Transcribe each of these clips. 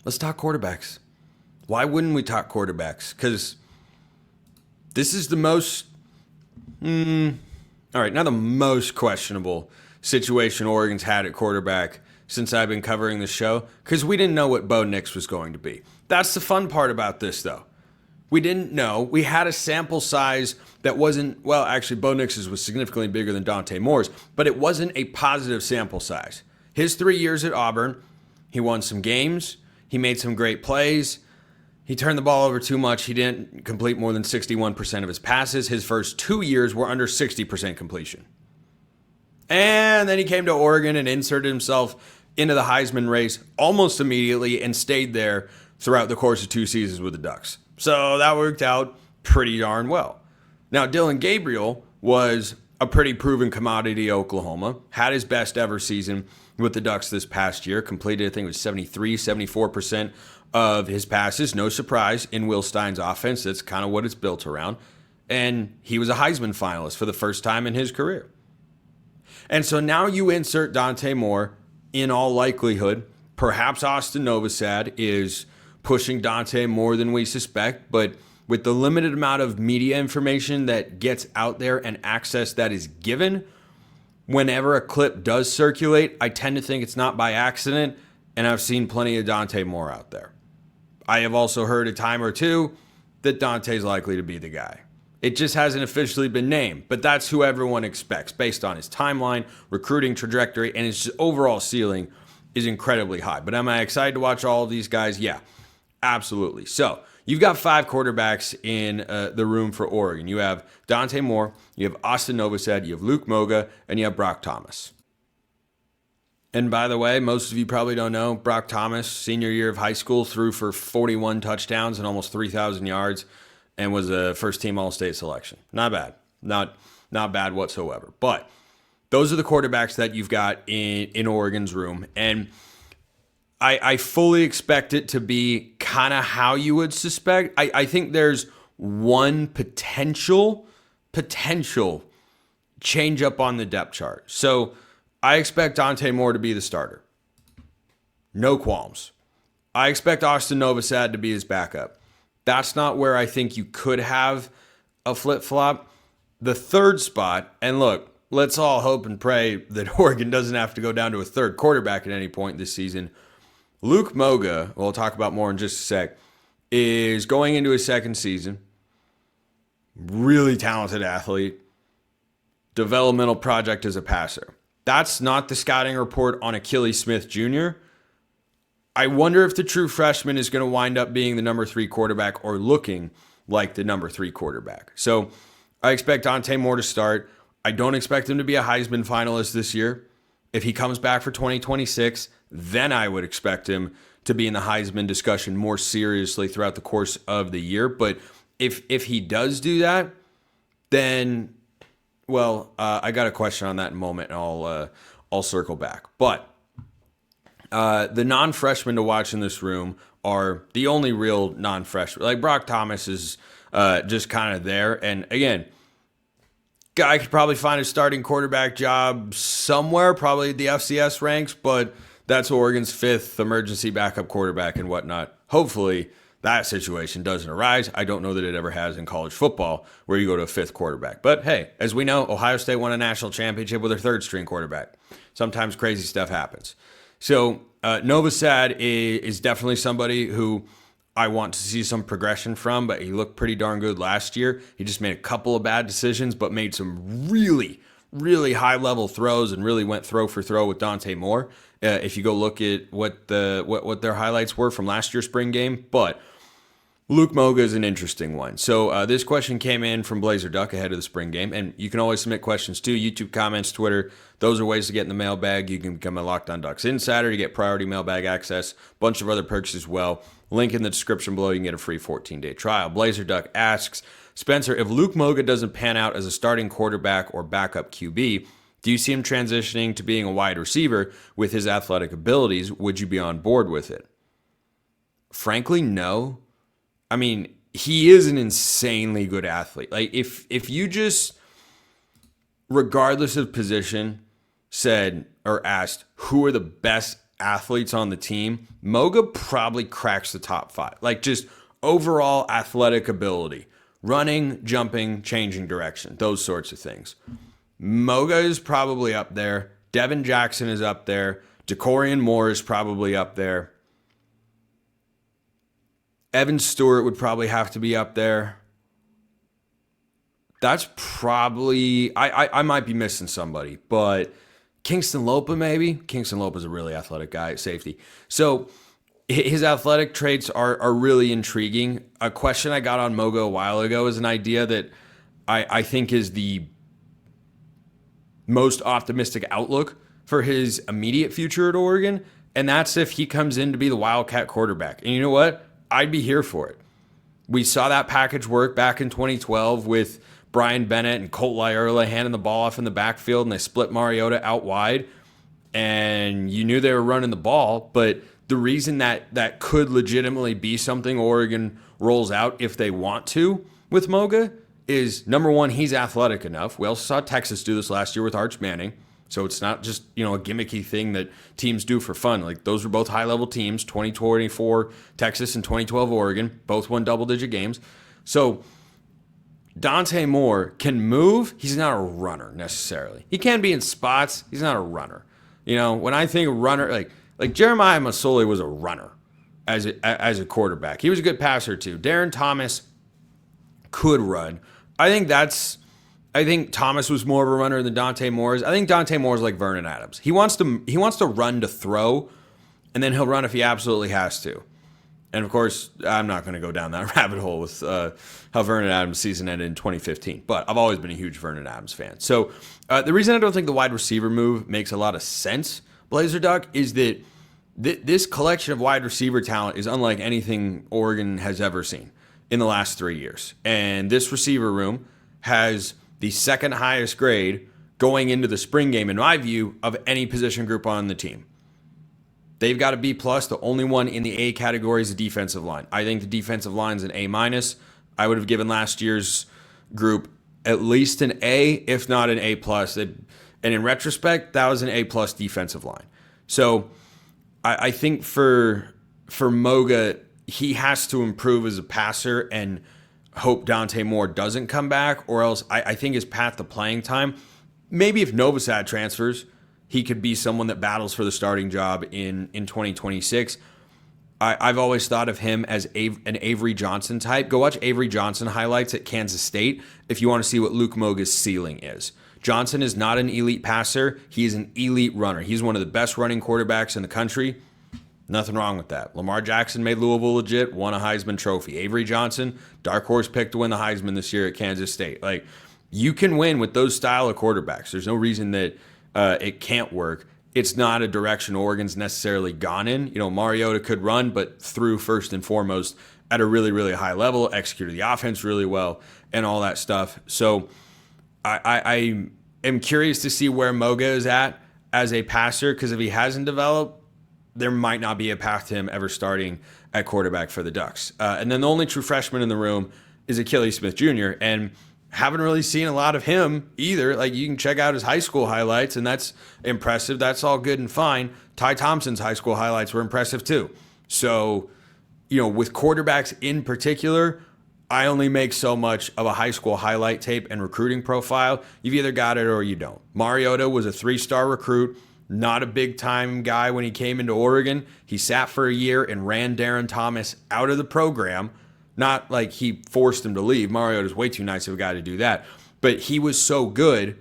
Let's talk quarterbacks. Why wouldn't we talk quarterbacks? Because this is the most, all right, not the most questionable situation Oregon's had at quarterback since I've been covering the show, because we didn't know what Bo Nix was going to be. That's the fun part about this, though. We didn't know. We had a sample size that wasn't, well, actually, Bo Nix's was significantly bigger than Dante Moore's, but it wasn't a positive sample size. His 3 years at Auburn, he won some games. He made some great plays. He turned the ball over too much. He didn't complete more than 61% of his passes. His first 2 years were under 60% completion. And then he came to Oregon and inserted himself into the Heisman race almost immediately and stayed there throughout the course of 2 seasons with the Ducks. So that worked out pretty darn well. Now, Dylan Gabriel was a pretty proven commodity at Oklahoma, had his best ever season with the Ducks this past year, completed, I think it was 74% of his passes. No surprise in Will Stein's offense. That's kind of what it's built around. And he was a Heisman finalist for the first time in his career. And so now you insert Dante Moore, in all likelihood. Perhaps Austin Novosad is pushing Dante more than we suspect, but with the limited amount of media information that gets out there and access that is given, whenever a clip does circulate, I tend to think it's not by accident, and I've seen plenty of Dante Moore out there. I have also heard a time or two that Dante's likely to be the guy. It just hasn't officially been named, but that's who everyone expects based on his timeline, recruiting trajectory, and his overall ceiling is incredibly high. But am I excited to watch all of these guys? Yeah, absolutely. So you've got 5 quarterbacks in the room for Oregon. You have Dante Moore, you have Austin Novosad, you have Luke Moga, and you have Brock Thomas. And by the way, most of you probably don't know, Brock Thomas, senior year of high school, threw for 41 touchdowns and almost 3,000 yards and was a first-team All-State selection. Not bad. Not bad whatsoever. But those are the quarterbacks that you've got in Oregon's room. And I fully expect it to be kind of how you would suspect. I think there's one potential change up on the depth chart. So I expect Dante Moore to be the starter. No qualms. I expect Austin Novosad to be his backup. That's not where I think you could have a flip-flop. The third spot, and look, let's all hope and pray that Oregon doesn't have to go down to a third quarterback at any point this season. Luke Moga, we'll talk about more in just a sec, is going into his second season. Really talented athlete. Developmental project as a passer. That's not the scouting report on Achilles Smith Jr. I wonder if the true freshman is going to wind up being the number 3 quarterback or looking like the number 3 quarterback. So I expect Dante Moore to start. I don't expect him to be a Heisman finalist this year. If he comes back for 2026, then I would expect him to be in the Heisman discussion more seriously throughout the course of the year. But if he does do that, then, well, I got a question on that in a moment, and I'll circle back. But the non-freshmen to watch in this room are the only real non-freshmen. Like Brock Thomas is just kind of there. And again, guy could probably find a starting quarterback job somewhere, probably the FCS ranks, but that's Oregon's 5th emergency backup quarterback and whatnot. Hopefully that situation doesn't arise. I don't know that it ever has in college football where you go to a 5th quarterback. But hey, as we know, Ohio State won a national championship with their 3rd string quarterback. Sometimes crazy stuff happens. So Novosad is definitely somebody who I want to see some progression from, but he looked pretty darn good last year. He just made a couple of bad decisions, but made some really, really high-level throws and really went throw for throw with Dante Moore. If you go look at what their highlights were from last year's spring game. But Luke Moga is an interesting one. So this question came in from Blazer Duck ahead of the spring game, and you can always submit questions too. YouTube comments, Twitter. Those are ways to get in the mailbag. You can become a Locked On Ducks insider to get priority mailbag access. Bunch of other perks as well. Link in the description below. You can get a free 14-day trial. Blazer Duck asks, Spencer, if Luke Moga doesn't pan out as a starting quarterback or backup QB, do you see him transitioning to being a wide receiver with his athletic abilities? Would you be on board with it? Frankly, no. I mean, he is an insanely good athlete. Like if you just, regardless of position, said or asked who are the best athletes on the team, Moga probably cracks the top 5. Like just overall athletic ability, running, jumping, changing direction, those sorts of things. Moga is probably up there. Devin Jackson is up there. Decorian Moore is probably up there. Evan Stewart would probably have to be up there. That's probably, I might be missing somebody, but Kingston Lopa maybe. Kingston Lopa is a really athletic guy at safety. So his athletic traits are really intriguing. A question I got on Moga a while ago is an idea that I think is the most optimistic outlook for his immediate future at Oregon, and that's if he comes in to be the Wildcat quarterback. And you know what? I'd be here for it. We saw that package work back in 2012 with Brian Bennett and Colt Lyerla handing the ball off in the backfield, and they split Mariota out wide, and you knew they were running the ball. But the reason that could legitimately be something Oregon rolls out if they want to with Moga is, number one, he's athletic enough. We also saw Texas do this last year with Arch Manning. So it's not just, a gimmicky thing that teams do for fun. Like, those were both high-level teams, 2024 Texas and 2012 Oregon. Both won double-digit games. So Dante Moore can move. He's not a runner necessarily. He can be in spots. He's not a runner. When I think of runner, like Jeremiah Masoli was a runner as a quarterback. He was a good passer too. Darren Thomas could run. I think Thomas was more of a runner than Dante Moore is. I think Dante Moore is like Vernon Adams. He wants to run to throw, and then he'll run if he absolutely has to. And of course, I'm not going to go down that rabbit hole with how Vernon Adams' season ended in 2015. But I've always been a huge Vernon Adams fan. So the reason I don't think the wide receiver move makes a lot of sense, Blazer Duck, is that this collection of wide receiver talent is unlike anything Oregon has ever seen in the last 3 years. And this receiver room has the second highest grade going into the spring game, in my view, of any position group on the team. They've got a B+. The only one in the A category is the defensive line. I think the defensive line is an A-. I would have given last year's group at least an A, if not an A+. And in retrospect, that was an A+ defensive line. So I think for Moga, he has to improve as a passer and hope Dante Moore doesn't come back, or else I think his path to playing time, maybe if Novosad transfers, he could be someone that battles for the starting job in 2026. I've always thought of him as an Avery Johnson type. Go watch Avery Johnson highlights at Kansas State if you want to see what Luke Moga's ceiling is. Johnson is not an elite passer. He is an elite runner. He's one of the best running quarterbacks in the country. Nothing wrong with that. Lamar Jackson made Louisville legit, won a Heisman Trophy. Avery Johnson, dark horse pick to win the Heisman this year at Kansas State. Like, you can win with those style of quarterbacks. There's no reason that it can't work. It's not a direction Oregon's necessarily gone in. Mariota could run, but threw first and foremost at a really, really high level, executed the offense really well, and all that stuff. So I am curious to see where Moga is at as a passer, because if he hasn't developed, there might not be a path to him ever starting at quarterback for the Ducks. And then the only true freshman in the room is Achilles Smith Jr., and haven't really seen a lot of him either. Like, you can check out his high school highlights, and that's impressive. That's all good and fine. Ty Thompson's high school highlights were impressive too. So, with quarterbacks in particular, I only make so much of a high school highlight tape and recruiting profile. You've either got it or you don't. Mariota was a 3-star recruit. Not a big-time guy when he came into Oregon. He sat for a year and ran Darren Thomas out of the program. Not like he forced him to leave. Mariota's way too nice of a guy to do that. But he was so good,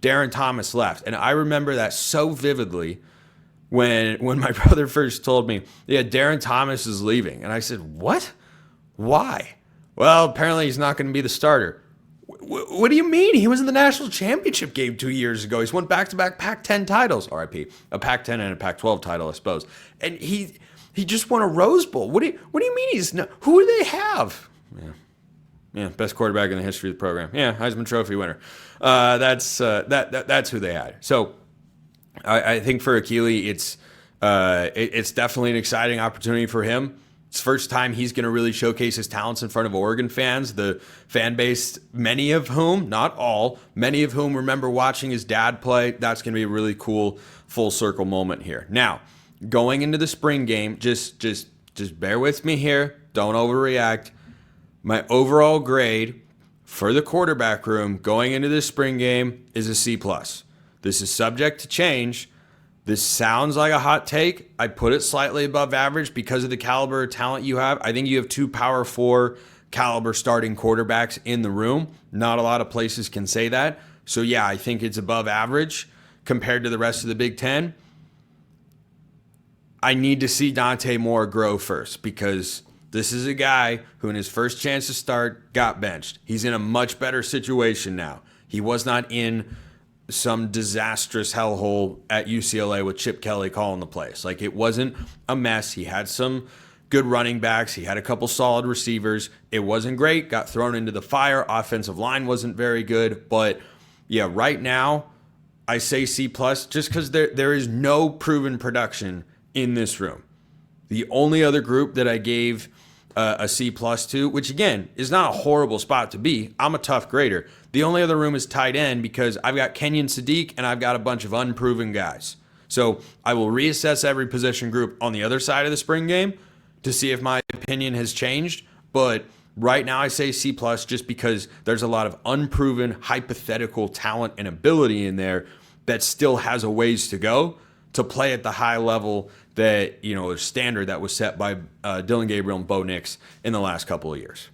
Darren Thomas left. And I remember that so vividly when my brother first told me, yeah, Darren Thomas is leaving. And I said, what? Why? Well, apparently he's not going to be the starter. What do you mean? He was in the national championship game 2 years ago. He's won back-to-back Pac-10 titles. RIP. A Pac-10 and a Pac-12 title, I suppose. And he just won a Rose Bowl. What do you mean he's not? Who do they have? Yeah, best quarterback in the history of the program. Yeah, Heisman Trophy winner. That's who they had. So I think for Achilles, it's definitely an exciting opportunity for him. It's the first time he's going to really showcase his talents in front of Oregon fans, the fan base, many of whom, not all, many of whom remember watching his dad play. That's going to be a really cool full circle moment here. Now, going into the spring game, just bear with me here. Don't overreact. My overall grade for the quarterback room going into this spring game is a C+. This is subject to change. This sounds like a hot take. I put it slightly above average because of the caliber of talent you have. I think you have 2 Power 4 caliber starting quarterbacks in the room. Not a lot of places can say that. So yeah, I think it's above average compared to the rest of the Big Ten. I need to see Dante Moore grow first because this is a guy who in his first chance to start got benched. He's in a much better situation now. He was not in some disastrous hellhole at UCLA with Chip Kelly calling the plays. Like, it wasn't a mess. He had some good running backs. He had a couple solid receivers. It wasn't great. Got thrown into the fire. Offensive line wasn't very good. But yeah, right now I say C+, just because there is no proven production in this room. The only other group that I gave a C+ to, which again is not a horrible spot to be. I'm a tough grader. The only other room is tight end because I've got Kenyon Sadiq and I've got a bunch of unproven guys. So I will reassess every position group on the other side of the spring game to see if my opinion has changed. But right now I say C+ just because there's a lot of unproven hypothetical talent and ability in there that still has a ways to go to play at the high level that, a standard that was set by Dylan Gabriel and Bo Nix in the last couple of years.